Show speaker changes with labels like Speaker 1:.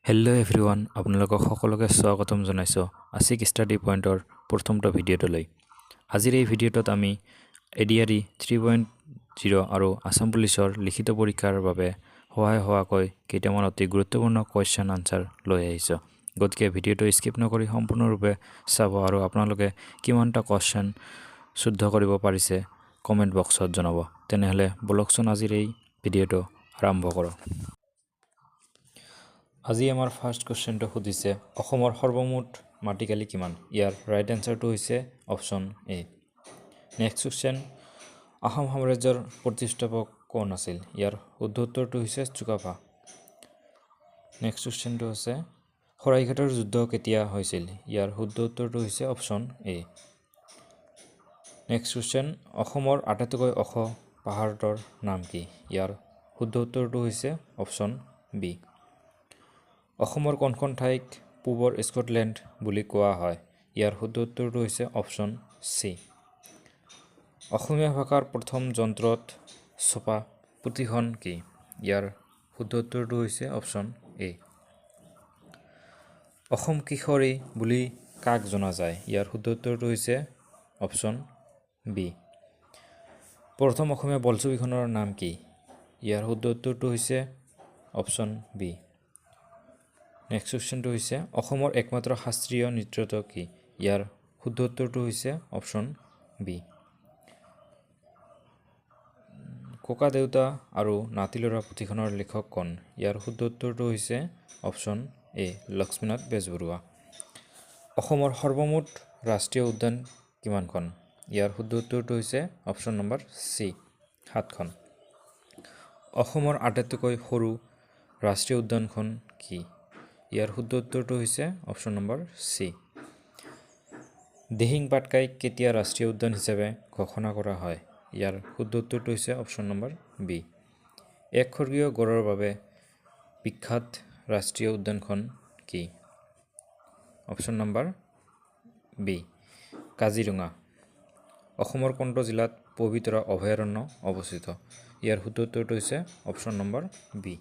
Speaker 1: Hello' everyone, আপোনালোকক সকলোকে স্বাগতম জনাইছোঁ আছিক ষ্টাডি পইণ্টৰ প্ৰথমটো ভিডিঅ'টোলৈ। আজিৰ এই ভিডিঅ'টোত আমি ADRE 3.0 আৰু আছাম পুলিচৰ লিখিত পৰীক্ষাৰ বাবে সহায় হোৱাকৈ কেইটামান অতি গুৰুত্বপূৰ্ণ কুৱেশ্যন আনচাৰ লৈ আহিছোঁ। গতিকে ভিডিঅ'টো স্কিপ নকৰি সম্পূৰ্ণৰূপে চাব আৰু আপোনালোকে কিমানটা কুৱেশ্যন শুদ্ধ কৰিব পাৰিছে কমেণ্ট বক্সত জনাব। তেনেহ'লে বলকচোন আজিৰ এই ভিডিঅ'টো আৰম্ভ কৰোঁ। আজি আমাৰ ফাৰ্ষ্ট কুৱেশ্যনটো সুধিছে, অসমৰ সৰ্বমুঠ মাটিকালি কিমান? ইয়াৰ ৰাইট এনচাৰটো হৈছে option A. Next question, Ahom সাম্ৰাজ্যৰ প্ৰতিষ্ঠাপক কোন আছিল? ইয়াৰ শুদ্ধ উত্তৰটো হৈছে চুকাফা। নেক্সট কুৱেশ্যনটো হৈছে, শৰাইঘাটৰ যুদ্ধ কেতিয়া হৈছিল? ইয়াৰ শুদ্ধ উত্তৰটো হৈছে অপশ্যন এ। নেক্সট কুৱেশ্যন, অসমৰ আটাইতকৈ ওখ পাহাৰটোৰ নাম কি? ইয়াৰ শুদ্ধ উত্তৰটো হৈছে অপশ্যন বি। অসমৰ কোনখন ঠাইক পূবৰ স্কটলেণ্ড বুলি কোৱা হয়? ইয়াৰ শুদ্ধ উত্তৰটো হৈছে অপশ্যন চি। অসমীয়া ভাষাৰ প্ৰথম যন্ত্ৰত ছপা পুথিখন কি? ইয়াৰ শুদ্ধ উত্তৰটো হৈছে অপশ্যন এ। অসম কিশোৰী বুলি কাক জনা যায়? ইয়াৰ শুদ্ধ উত্তৰটো হৈছে অপশ্যন বি। প্ৰথম অসমীয়া বোলছবিখনৰ নাম কি? ইয়াৰ শুদ্ধ উত্তৰটো হৈছে অপশ্যন বি। নেক্সট কুৱেশ্যনটো হৈছে, অসমৰ একমাত্ৰ শাস্ত্ৰীয় নৃত্যটো কি? ইয়াৰ শুদ্ধ উত্তৰটো হৈছে অপশ্যন বি। ককা দেউতা আৰু নাতি ল'ৰা পুথিখনৰ লেখক কোন? ইয়াৰ শুদ্ধ উত্তৰটো হৈছে অপশ্যন এ, লক্ষ্মীনাথ বেজবৰুৱা। অসমৰ সৰ্বমুঠ ৰাষ্ট্ৰীয় উদ্যান কিমানখন? ইয়াৰ শুদ্ধ উত্তৰটো হৈছে অপশ্যন নম্বৰ চি, 7খন। অসমৰ আটাইতকৈ সৰু ৰাষ্ট্ৰীয় উদ্যানখন কি? ইয়াৰ শুদ্ধ উত্তৰটো হৈছে অপশ্যন নম্বৰ চি। দিহিং পাটকাইক কেতিয়া ৰাষ্ট্ৰীয় উদ্যান হিচাপে ঘোষণা কৰা হয়? ইয়াৰ শুদ্ধ উত্তৰটো হৈছে অপশ্যন নম্বৰ বি। একশৃংগীয় গড়ৰ বাবে বিখ্যাত ৰাষ্ট্ৰীয় উদ্যানখন কি? Option number B, Kaziranga. অসমৰ কোনটো জিলাত পবিতৰা অভয়াৰণ্য অৱস্থিত? ইয়াৰ শুদ্ধ উত্তৰটো হৈছে অপশ্যন নম্বৰ বি,